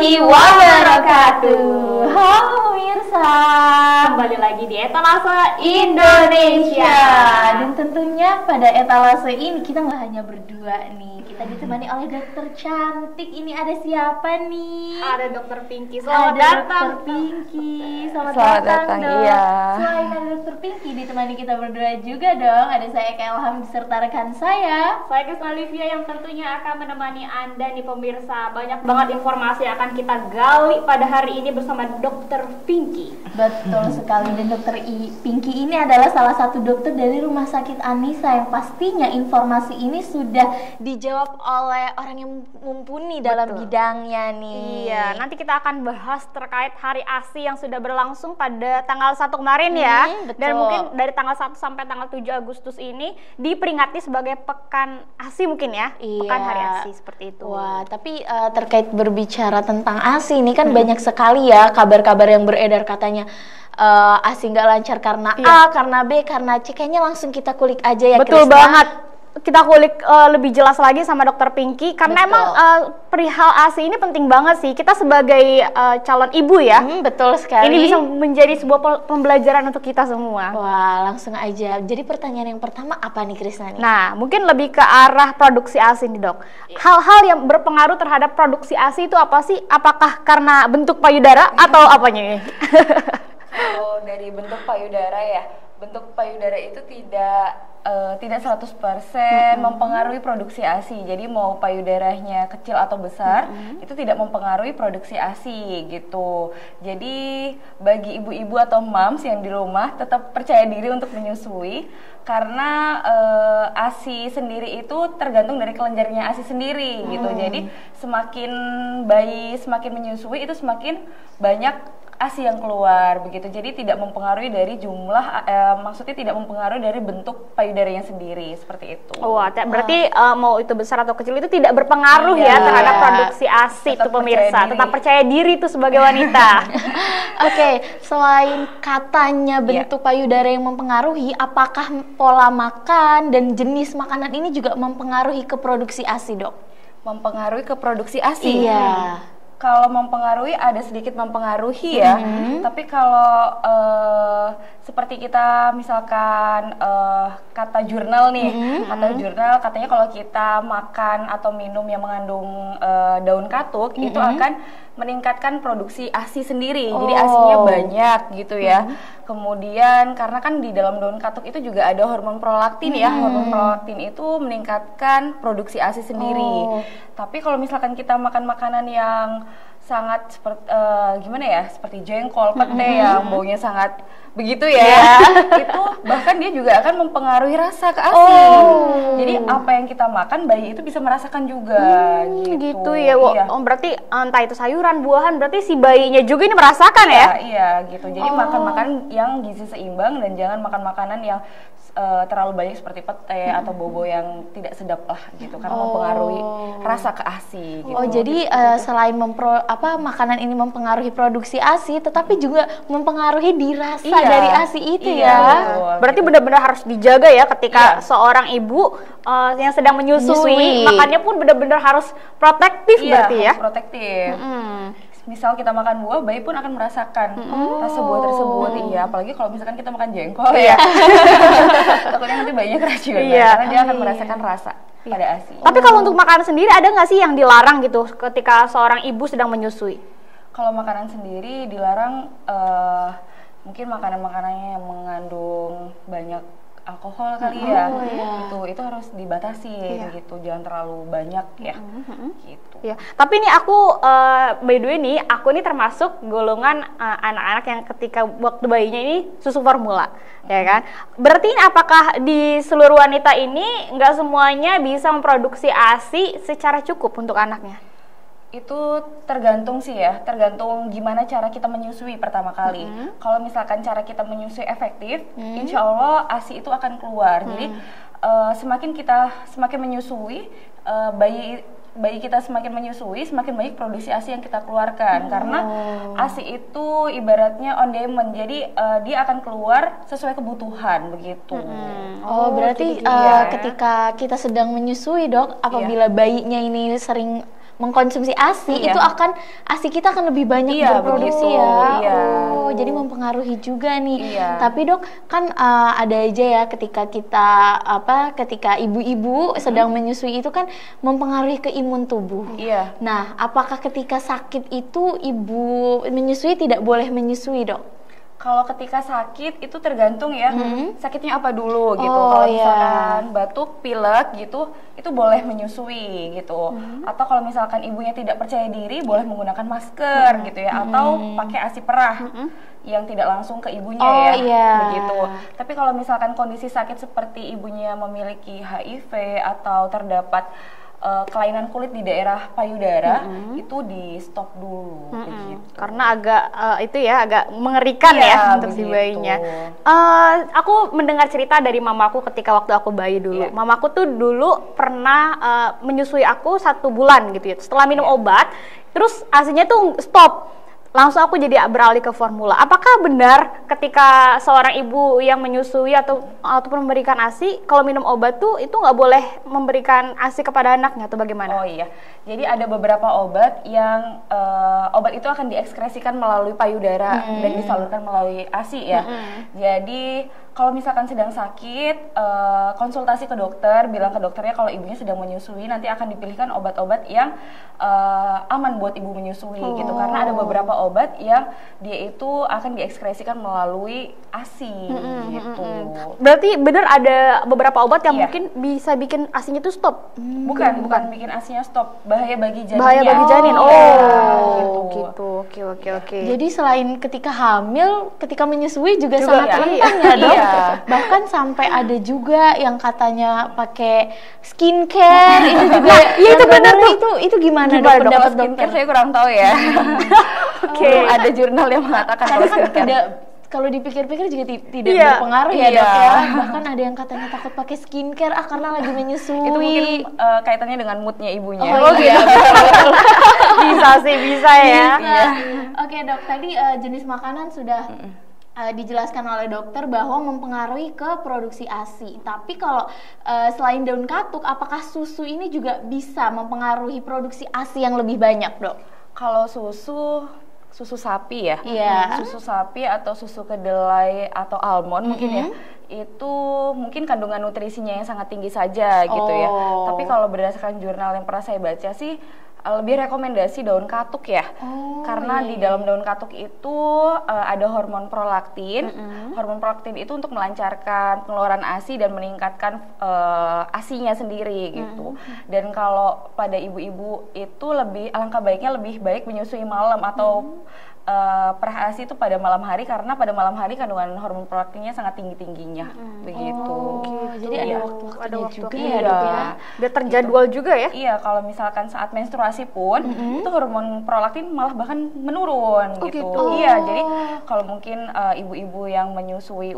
warahmatullahi wabarakatuh. Halo pemirsa, Kembali lagi di Etalase Indonesia. Dan tentunya pada etalase ini kita nggak hanya berdua nih, kita ditemani oleh dokter cantik. Ini ada siapa nih? Ada Dokter Pinky. Selamat Ada datang. Dokter Pinky. Selamat Selamat datang, datang, dok. iya. Selain ada Dokter Pinky, ditemani kita berdua juga dong. Ada saya Eka Ilham beserta rekan saya. Saya Krisna Livia yang tentunya akan menemani Anda nih pemirsa. Banyak banget informasi yang akan kita gali pada hari ini bersama Dokter Pinky. Betul sekali, dan Dokter Pinky ini adalah salah satu dokter dari Rumah Sakit Anissa yang pastinya informasi ini sudah dijawab oleh orang yang mumpuni dalam bidangnya nih. Iya, nanti kita akan bahas terkait Hari ASI yang sudah berlangsung pada tanggal 1 kemarin ya. Betul. Dan mungkin dari tanggal 1 sampai tanggal 7 Agustus ini diperingati sebagai Pekan ASI mungkin ya. Iya. Pekan Hari ASI seperti itu. Wah, tapi terkait berbicara tentang ASI ini kan banyak sekali ya kabar-kabar yang beredar, katanya ASI nggak lancar karena A, karena B, karena C. Kayaknya langsung kita kulik aja ya. Betul Krisna. banget. Kita kulik lebih jelas lagi sama Dokter Pinky karena Betul. emang perihal ASI ini penting banget sih. Kita sebagai calon ibu ya. Betul sekali. Ini bisa menjadi sebuah pembelajaran untuk kita semua. Wah, langsung aja. Jadi pertanyaan yang pertama apa nih Krisna nih? Nah, mungkin lebih ke arah produksi ASI nih, Dok. Hal-hal yang berpengaruh terhadap produksi ASI itu apa sih? Apakah karena bentuk payudara atau apanya? Kalau dari bentuk payudara ya, bentuk payudara itu tidak 100% mempengaruhi produksi ASI. Jadi mau payudaranya kecil atau besar, itu tidak mempengaruhi produksi ASI gitu. Jadi bagi ibu-ibu atau moms yang di rumah tetap percaya diri untuk menyusui, karena ASI sendiri itu tergantung dari kelenjarnya ASI sendiri gitu. Jadi semakin bayi semakin menyusui itu semakin banyak ASI yang keluar begitu. Jadi tidak mempengaruhi dari jumlah, maksudnya tidak mempengaruhi dari bentuk payudaranya sendiri, seperti itu. Wah, berarti mau itu besar atau kecil itu tidak berpengaruh ya terhadap produksi ASI itu pemirsa. Tetap percaya diri tuh sebagai wanita. Oke, selain katanya bentuk payudara yang mempengaruhi, apakah pola makan dan jenis makanan ini juga mempengaruhi ke produksi ASI, Dok? Mempengaruhi ke produksi ASI. Iya. Kalau mempengaruhi ada sedikit mempengaruhi ya, tapi kalau seperti kita misalkan kata jurnal nih, kata jurnal katanya kalau kita makan atau minum yang mengandung daun katuk itu akan meningkatkan produksi ASI sendiri, jadi ASInya banyak gitu ya. Kemudian karena kan di dalam daun katuk itu juga ada hormon prolaktin ya, hormon prolaktin itu meningkatkan produksi ASI sendiri. Tapi kalau misalkan kita makan makanan yang sangat seperti gimana ya, seperti jengkol, pete yang baunya sangat begitu ya, itu bahkan dia juga akan mempengaruhi rasa ke ASI. Jadi apa yang kita makan bayi itu bisa merasakan juga Gitu ya. Oh, berarti entah itu sayuran, buahan, berarti si bayinya juga ini merasakan ya? Iya gitu. Jadi makan makanan yang gizi seimbang dan jangan makan makanan yang terlalu banyak seperti pete atau bobo yang tidak sedap lah gitu, karena mempengaruhi rasa ke ASI gitu. Oh, jadi selain makanan ini mempengaruhi produksi ASI, tetapi juga mempengaruhi di rasa dari ASI itu ya. Betul, Berarti gitu. benar-benar harus dijaga ya ketika seorang ibu yang sedang menyusui. Makannya pun benar-benar harus protektif berarti ya. Harus protektif. Misal kita makan buah, bayi pun akan merasakan rasa buah tersebut. Iya, apalagi kalau misalkan kita makan jengkol ya. Takutnya nanti bayinya keracunan karena dia akan merasakan rasa pada ASI. Tapi kalau untuk makanan sendiri ada nggak sih yang dilarang gitu ketika seorang ibu sedang menyusui? Kalau makanan sendiri dilarang, mungkin makanan-makanannya yang mengandung banyak alkohol kali ya, itu harus dibatasi gitu, jangan terlalu banyak ya, gitu. Ya, tapi ini aku by the way nih, aku ini termasuk golongan anak-anak yang ketika waktu bayinya ini susu formula, ya kan? Berarti ini apakah di seluruh wanita ini nggak semuanya bisa memproduksi ASI secara cukup untuk anaknya? Itu tergantung sih ya, tergantung gimana cara kita menyusui pertama kali. Kalau misalkan cara kita menyusui efektif, insya Allah ASI itu akan keluar. Jadi semakin menyusui, bayi kita semakin menyusui, semakin banyak produksi ASI yang kita keluarkan. Karena ASI itu ibaratnya on demand, jadi dia akan keluar sesuai kebutuhan begitu. Berarti ketika kita sedang menyusui, Dok, apabila bayinya ini sering mengkonsumsi ASI, Iya. itu akan ASI kita akan lebih banyak Iya, berproduksi begitu. ya. Iya. Oh, jadi mempengaruhi juga nih. Iya. Tapi Dok, kan ada aja ya ketika ibu-ibu sedang menyusui itu kan mempengaruhi ke imun tubuh. Iya. Nah, apakah ketika sakit itu ibu menyusui tidak boleh menyusui, Dok? Kalau ketika sakit itu tergantung ya, sakitnya apa dulu gitu. Oh, Kalau iya. misalkan batuk, pilek gitu, itu boleh menyusui gitu. Atau kalau misalkan ibunya tidak percaya diri, boleh menggunakan masker gitu ya, atau pakai ASI perah yang tidak langsung ke ibunya Oh, ya, iya. begitu. Tapi kalau misalkan kondisi sakit seperti ibunya memiliki HIV atau terdapat kelainan kulit di daerah payudara, itu di stop dulu begitu. Karena agak mengerikan Iya, ya untuk si begitu. bayinya. Aku mendengar cerita dari mamaku ketika waktu aku bayi dulu. Iya. Mamaku tuh dulu pernah menyusui aku 1 bulan gitu ya. Setelah minum obat, terus ASINya tuh stop. Langsung aku jadi beralih ke formula. Apakah benar ketika seorang ibu yang menyusui ataupun memberikan ASI, kalau minum obat tuh itu nggak boleh memberikan ASI kepada anaknya atau bagaimana? Oh iya, jadi ada beberapa obat yang obat itu akan diekskresikan melalui payudara dan disalurkan melalui ASI ya. Jadi kalau misalkan sedang sakit, konsultasi ke dokter, bilang ke dokternya kalau ibunya sedang menyusui, nanti akan dipilihkan obat-obat yang aman buat ibu menyusui gitu. Karena ada beberapa obat yang dia itu akan diekskresikan melalui ASI gitu. Berarti benar ada beberapa obat yang Iya. mungkin bisa bikin ASINya tuh stop. Bukan bikin ASINya stop, bahaya bagi janinnya. Bahaya bagi janin. Iya, Oh, gitu. Oke. Jadi selain ketika hamil, ketika menyusui juga Juga, sangat iya. rentan ya, Dok? Iya. Bahkan sampai ada juga yang katanya pakai skincare itu juga. iya, itu benar Itu gimana, Gimana, Dok, Dok? pendapat Skincare dokter? saya kurang tahu ya. Oke. Ada jurnal yang mengatakan Karena kalau kan skincare. tidak, kalau dipikir-pikir juga tidak Iya. berpengaruh ya, Iya. Dok ya. Bahkan ada yang katanya takut pakai skincare karena lagi menyusui. Itu mungkin kaitannya dengan moodnya ibunya. Oh, iya. bisa ya. Bisa. Oke, Dok, tadi jenis makanan sudah dijelaskan oleh dokter bahwa mempengaruhi ke produksi ASI. Tapi kalau selain daun katuk, apakah susu ini juga bisa mempengaruhi produksi ASI yang lebih banyak, Dok? Kalau susu sapi ya. Iya. Susu sapi atau susu kedelai atau almond mungkin ya. Itu mungkin kandungan nutrisinya yang sangat tinggi saja gitu ya. Oh. Tapi kalau berdasarkan jurnal yang pernah saya baca sih lebih rekomendasi daun katuk ya. Karena di dalam daun katuk itu ada hormon prolaktin. Hormon prolaktin itu untuk melancarkan pengeluaran ASI dan meningkatkan ASINya sendiri gitu. Dan kalau pada ibu-ibu itu alangkah baiknya lebih baik menyusui malam atau perah ASI itu pada malam hari, karena pada malam hari kandungan hormon prolaktinnya sangat tinggi-tingginya begitu. Oh, jadi ada Iya. waktu-waktunya juga Iya. ya, Dok ya. Biar terjadwal juga ya. Iya, kalau misalkan saat menstruasi pun itu hormon prolaktin malah bahkan menurun gitu. gitu. Iya, jadi kalau mungkin ibu-ibu yang menyusui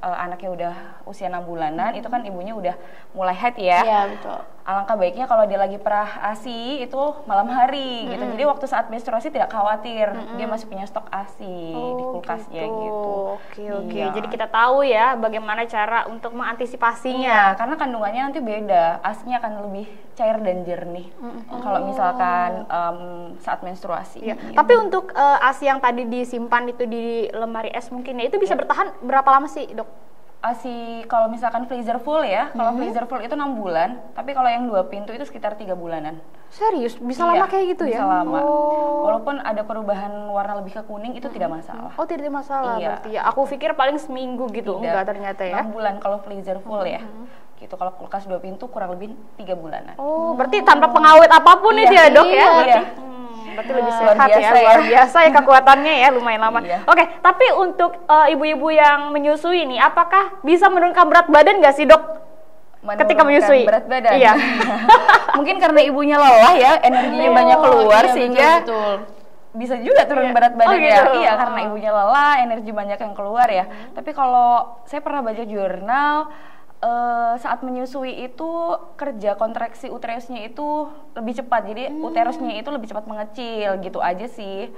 anaknya udah usia 6 bulanan, itu kan ibunya udah mulai haid ya. Iya, betul. Alangkah baiknya kalau dia lagi perah ASI itu malam hari gitu. Jadi waktu saat menstruasi tidak khawatir, dia masih punya stok ASI di kulkasnya gitu. Oke. Iya. Jadi kita tahu ya bagaimana cara untuk mengantisipasinya. Iya, karena kandungannya nanti beda. ASI-nya akan lebih cair dan jernih. Kalau misalkan saat menstruasi. Iya. Gitu. Tapi untuk ASI yang tadi disimpan itu di lemari es mungkin ya, itu bisa bertahan berapa lama sih, Dok? ASI kalau misalkan freezer full ya, kalau freezer full itu 6 bulan, tapi kalau yang 2 pintu itu sekitar 3 bulanan. Serius? Bisa Iya, lama kayak gitu ya? Bisa lama. Oh. Walaupun ada perubahan warna lebih ke kuning itu tidak masalah. Oh, tidak ada masalah Iya. berarti ya. Aku pikir paling seminggu gitu. Tidak. Enggak ternyata ya. 6 bulan kalau freezer full ya. Gitu. Kalau kulkas 2 pintu kurang lebih 3 bulanan. Oh, berarti tanpa pengawet apapun Iya, itu ya, Dok ya? iya. Berarti, berarti lebih Luar sehat ya, biasa ya. luar biasa ya kekuatannya ya, lumayan lama. Iya. Oke, tapi untuk ibu-ibu yang menyusui nih, apakah bisa menurunkan berat badan nggak sih, Dok? Ketika Menurunkan menyusui? berat badan. Iya. Mungkin karena ibunya lelah ya, energinya banyak keluar iya, sehingga betul. bisa juga turun Iya. berat badan Oh, ya. gitu. Iya, karena ibunya lelah, energi banyak yang keluar ya. Tapi kalau saya pernah baca jurnal saat menyusui itu kerja kontraksi uterusnya itu lebih cepat. Jadi uterusnya itu lebih cepat mengecil gitu aja sih.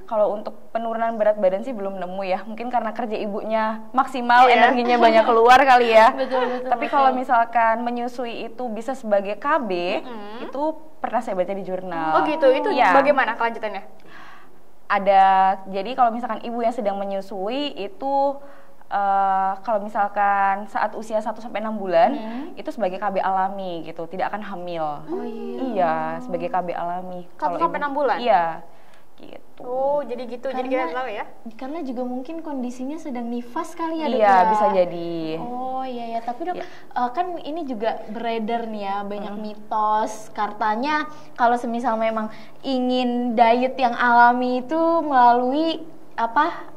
Kalau untuk penurunan berat badan sih belum nemu ya. Mungkin karena kerja ibunya maksimal, Iya. energinya banyak keluar kali ya. Betul, Tapi kalau misalkan menyusui itu bisa sebagai KB, itu pernah saya baca di jurnal. Oh gitu, itu Iya. bagaimana kelanjutannya? Jadi kalau misalkan ibu yang sedang menyusui itu kalau misalkan saat usia 1 sampai 6 bulan itu sebagai KB alami gitu, tidak akan hamil. Oh iya. Iya, sebagai KB alami. 1 sampai 6 bulan? Iya. Gitu. Oh, jadi gitu. Jadi kita tahu ya. Karena juga mungkin kondisinya sedang nifas kali ya, Dok. Iya, ya? bisa jadi. Oh iya ya, tapi Dok, kan ini juga beredar nih ya, banyak mitos. Katanya kalau semisal memang ingin diet yang alami itu melalui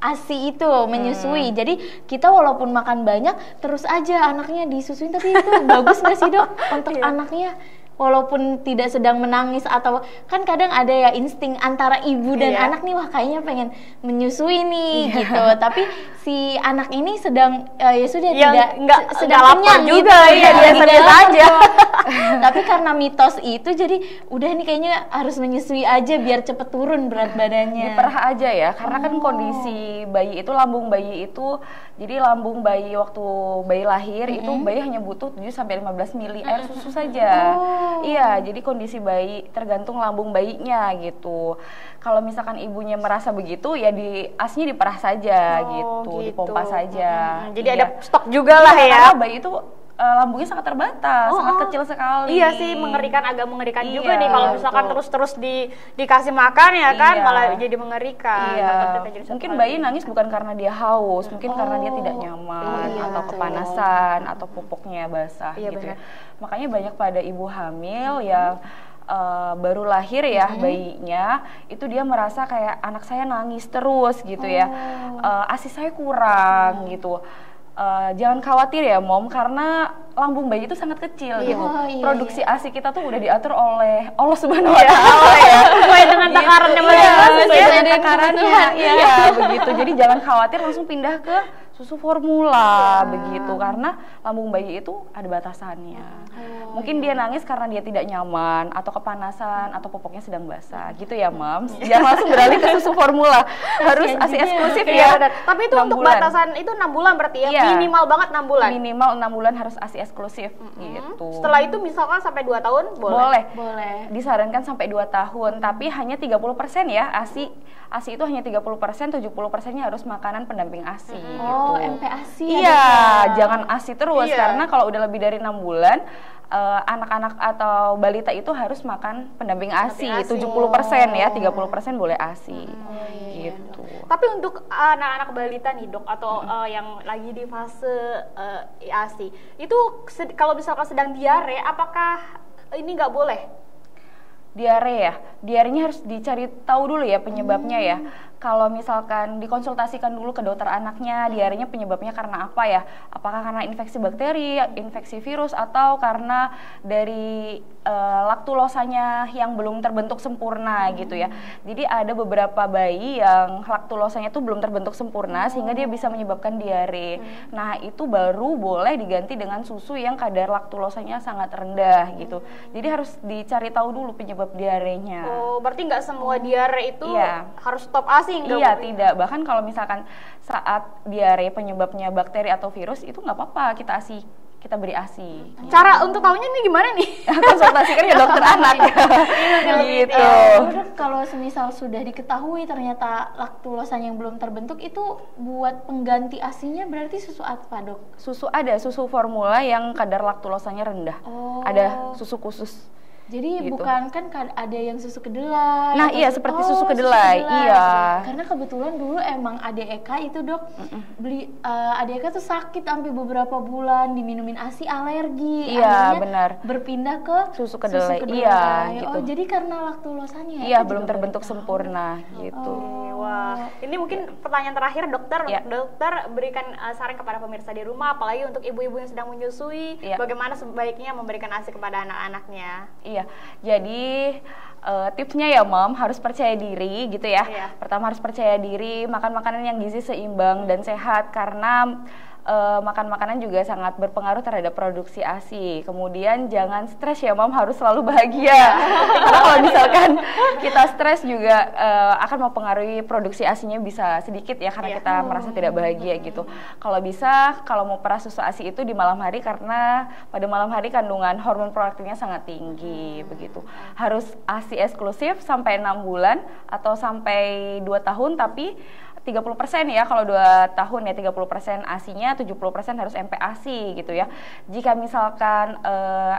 ASI itu menyusui. Jadi kita walaupun makan banyak terus aja anaknya disusuin, tapi itu bagus nggak sih, Dok, untuk anaknya? Walaupun tidak sedang menangis, atau kan kadang ada ya insting antara ibu dan anak nih, wah kayaknya pengen menyusui nih gitu, tapi si anak ini sedang ya sudah sedang kenyang juga ya, biasa-biasa aja. Tapi karena mitos itu jadi udah nih kayaknya harus menyusui aja biar cepet turun berat badannya. Diperah aja ya, karena kan kondisi bayi itu, lambung bayi itu, jadi lambung bayi waktu bayi lahir itu bayi hanya butuh 7 sampai 15 mili air susu saja. Iya, jadi kondisi bayi tergantung lambung bayinya gitu. Kalau misalkan ibunya merasa begitu ya ASI-nya diperah saja gitu, dipompa saja. Jadi ada stok juga lah ya. Karena bayi itu lambungnya sangat terbatas, sangat kecil sekali. Iya sih, agak mengerikan juga nih kalau misalkan terus dikasih makan ya kan, malah jadi mengerikan. Iya. Mungkin bayi nangis bukan karena dia haus, mungkin karena dia tidak nyaman atau kepanasan atau pupuknya basah gitu. Ya. Makanya banyak pada ibu hamil yang baru lahir ya bayinya, itu dia merasa kayak anak saya nangis terus gitu ya, ASI saya kurang gitu. Jangan khawatir ya Mom, karena lambung bayi itu sangat kecil gitu. Produksi ASI kita tuh udah diatur oleh Allah Subhanahu wa Ta'ala ya. Sesuai dengan takarannya mereka. Sesuai dengan takarannya. Iya, begitu. Jadi jangan khawatir, langsung pindah ke susu formula begitu, karena lambung bayi itu ada batasannya. Mungkin dia nangis karena dia tidak nyaman atau kepanasan atau popoknya sedang basah gitu ya Mams. Jangan langsung beralih ke susu formula, harus ASI eksklusif ya. Tapi itu untuk batasan itu 6 bulan berarti ya, minimal banget 6 bulan. Minimal 6 bulan harus ASI eksklusif gitu. Setelah itu misalkan sampai 2 tahun boleh. Disarankan sampai 2 tahun, tapi hanya 30% ya ASI. ASI itu hanya 30%, 70%-nya harus makanan pendamping ASI gitu. Oh, MPASI. Iya, jangan ASI terus karena kalau udah lebih dari 6 bulan anak-anak atau balita itu harus makan pendamping ASI. 70% ya, 30% boleh ASI. Gitu. Tapi untuk anak-anak balita nih Dok, atau yang lagi di fase ASI, itu kalau misalkan sedang diare, apakah ini nggak boleh? Diare ya, diarenya harus dicari tahu dulu ya penyebabnya ya. Kalau misalkan dikonsultasikan dulu ke dokter anaknya, diarenya penyebabnya karena apa ya? Apakah karena infeksi bakteri, infeksi virus, atau karena dari laktulosanya yang belum terbentuk sempurna gitu ya. Jadi ada beberapa bayi yang laktulosanya itu belum terbentuk sempurna sehingga dia bisa menyebabkan diare. Nah, itu baru boleh diganti dengan susu yang kadar laktulosanya sangat rendah gitu. Jadi harus dicari tahu dulu penyebab diarenya. Oh, berarti nggak semua diare itu harus stop ASI? Iya, tidak. Bahkan kalau misalkan saat diare penyebabnya bakteri atau virus, itu nggak apa-apa kita beri ASI. Cara untuk tahunya nih gimana nih? Konsultasikan ke dokter anak. Gitu. Kalau semisal sudah diketahui ternyata laktulosanya yang belum terbentuk, itu buat pengganti ASI-nya berarti susu apa, Dok? Susu formula yang kadar laktulosanya rendah. Ada susu khusus. Jadi gitu. Bukan kan ada yang susu kedelai. Nah iya, seperti susu kedelai. Iya. Karena kebetulan dulu emang adik Eka itu Dok beli adik Eka tuh sakit sampai beberapa bulan, diminumin ASI alergi. Iya benar. Berpindah ke susu kedelai. Iya. Gitu. Oh jadi karena laktulosanya. Iya belum terbentuk sempurna gitu. Wah, ini mungkin pertanyaan terakhir dokter. Dokter berikan saran kepada pemirsa di rumah, apalagi untuk ibu-ibu yang sedang menyusui, bagaimana sebaiknya memberikan ASI kepada anak-anaknya. Iya, jadi tipsnya ya Mom, harus percaya diri gitu ya. Pertama harus percaya diri, makan makanan yang gizi seimbang dan sehat, karena makan makanan juga sangat berpengaruh terhadap produksi ASI. Kemudian jangan stres ya, Mam, harus selalu bahagia. Karena kalau misalkan kita stres juga akan mempengaruhi produksi ASINya bisa sedikit ya, karena kita merasa tidak bahagia gitu. Kalau bisa, kalau mau perah susu ASI itu di malam hari, karena pada malam hari kandungan hormon prolaktinnya sangat tinggi begitu. Harus ASI eksklusif sampai 6 bulan atau sampai 2 tahun, tapi 30% ya, kalau 2 tahun ya 30% ASINya, 70% harus MPASI gitu ya. Jika misalkan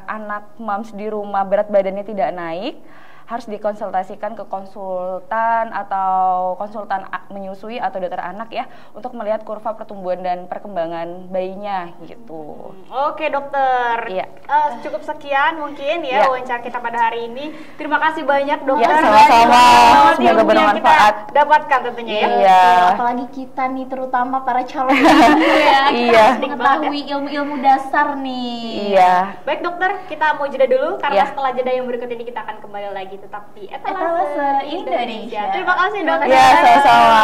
anak mams di rumah berat badannya tidak naik, harus dikonsultasikan ke konsultan atau konsultan menyusui atau dokter anak ya, untuk melihat kurva pertumbuhan dan perkembangan bayinya gitu. Oke dokter, Iya. Cukup sekian mungkin ya wawancara kita pada hari ini. Terima kasih banyak dokter. Ya, sama-sama. Semoga bermanfaat. Kita dapatkan tentunya ya. Iya. Apalagi kita nih, terutama para calon ibu ya, Iya. kita mengetahui ilmu-ilmu dasar nih. Iya. Baik dokter, kita mau jeda dulu karena Iya. setelah jeda yang berikut ini kita akan kembali lagi tetap di Etalase Indonesia. Terima kasih dokter. Ya, sama-sama.